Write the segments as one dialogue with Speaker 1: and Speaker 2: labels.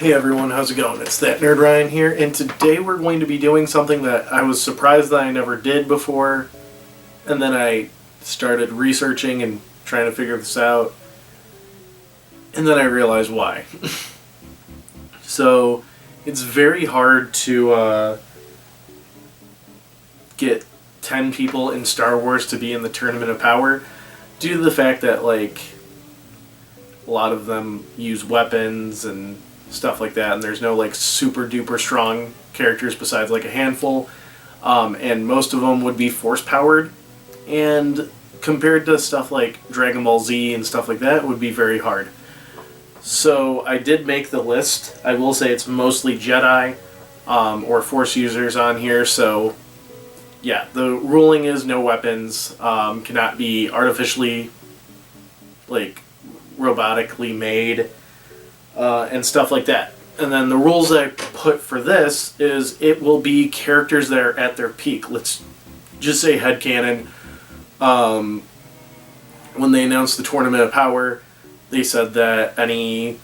Speaker 1: Hey everyone, how's it going? It's that Nerd Ryan here, and today we're going to be doing something that I was surprised that I never did before, and then I started researching and trying to figure this out, and then I realized why. So, it's very hard to get 10 people in Star Wars to be in the Tournament of Power, due to the fact that, like, a lot of them use weapons and stuff like that, and there's no like super duper strong characters besides like a handful, and most of them would be force powered, and compared to stuff like Dragon Ball Z and stuff like that, it would be very hard. So I did make the list. I will say it's mostly Jedi or Force users on here, so yeah, the ruling is no weapons, cannot be artificially like robotically made, and stuff like that. And then the rules that I put for this is it will be characters that are at their peak. Let's just say headcanon. When they announced the Tournament of Power, they said that any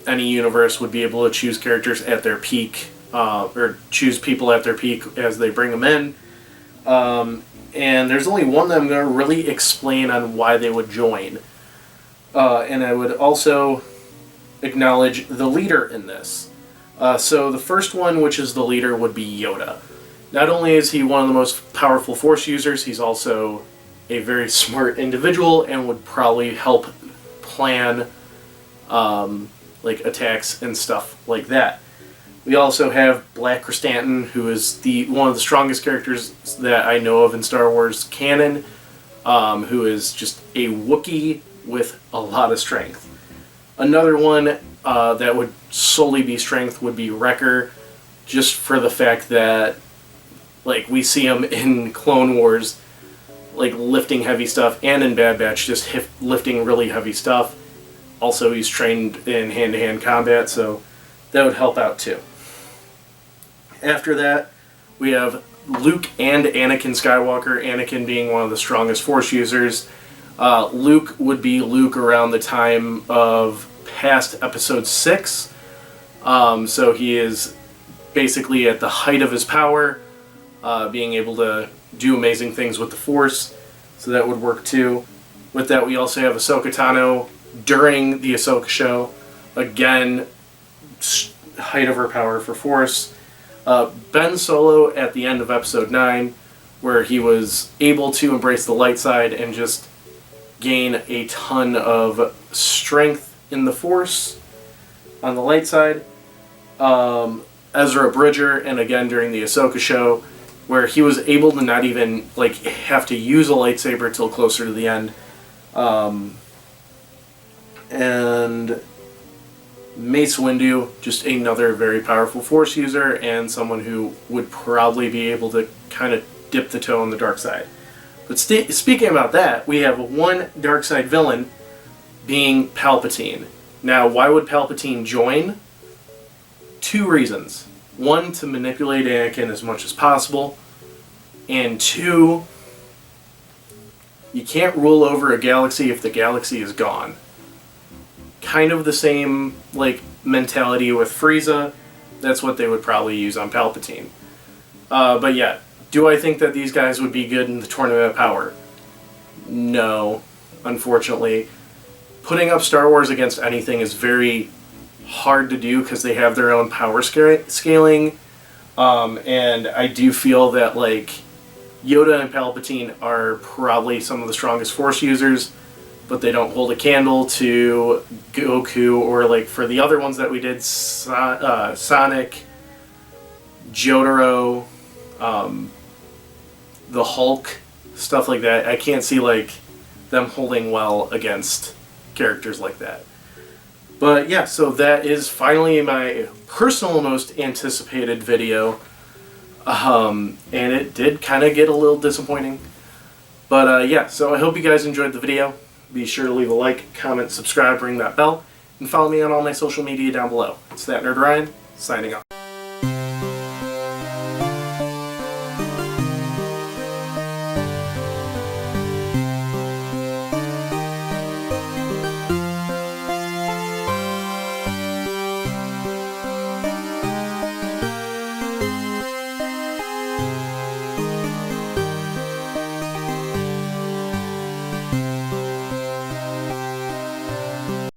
Speaker 1: universe would be able to choose characters at their peak, or choose people at their peak as they bring them in. And there's only one that I'm going to really explain on why they would join. And I would also acknowledge the leader in this. So the first one, which is the leader, would be Yoda. Not only is he one of the most powerful Force users, he's also a very smart individual and would probably help plan like attacks and stuff like that. We also have Black Chrysanthemum, who is one of the strongest characters that I know of in Star Wars canon, who is just a Wookiee with a lot of strength. Another one that would solely be strength would be Wrecker, just for the fact that like we see him in Clone Wars like lifting heavy stuff, and in Bad Batch just lifting really heavy stuff. Also, he's trained in hand-to-hand combat, so that would help out too. After that, we have Luke and Anakin Skywalker, Anakin being one of the strongest Force users. Luke would be Luke around the time of past Episode 6. So he is basically at the height of his power, being able to do amazing things with the Force. So that would work too. With that, we also have Ahsoka Tano during the Ahsoka show. Again, height of her power for Force. Ben Solo at the end of Episode 9, where he was able to embrace the light side and just gain a ton of strength in the Force on the light side. Ezra Bridger, and again during the Ahsoka show, where he was able to not even like have to use a lightsaber till closer to the end. And Mace Windu, just another very powerful Force user and someone who would probably be able to kind of dip the toe on the dark side. But speaking about that, we have one dark side villain being Palpatine. Now, why would Palpatine join? Two reasons. One, to manipulate Anakin as much as possible. And two, you can't rule over a galaxy if the galaxy is gone. Kind of the same like mentality with Frieza. That's what they would probably use on Palpatine. But yeah, do I think that these guys would be good in the Tournament of Power? No, unfortunately. Putting up Star Wars against anything is very hard to do because they have their own power scaling. And I do feel that like Yoda and Palpatine are probably some of the strongest Force users, but they don't hold a candle to Goku, or like for the other ones that we did, Sonic, Jotaro, the Hulk, stuff like that. I can't see like them holding well against characters like that. But yeah, so that is finally my personal most anticipated video. And it did kind of get a little disappointing. But yeah, so I hope you guys enjoyed the video. Be sure to leave a like, comment, subscribe, ring that bell, and follow me on all my social media down below. It's that Nerd Ryan, signing off.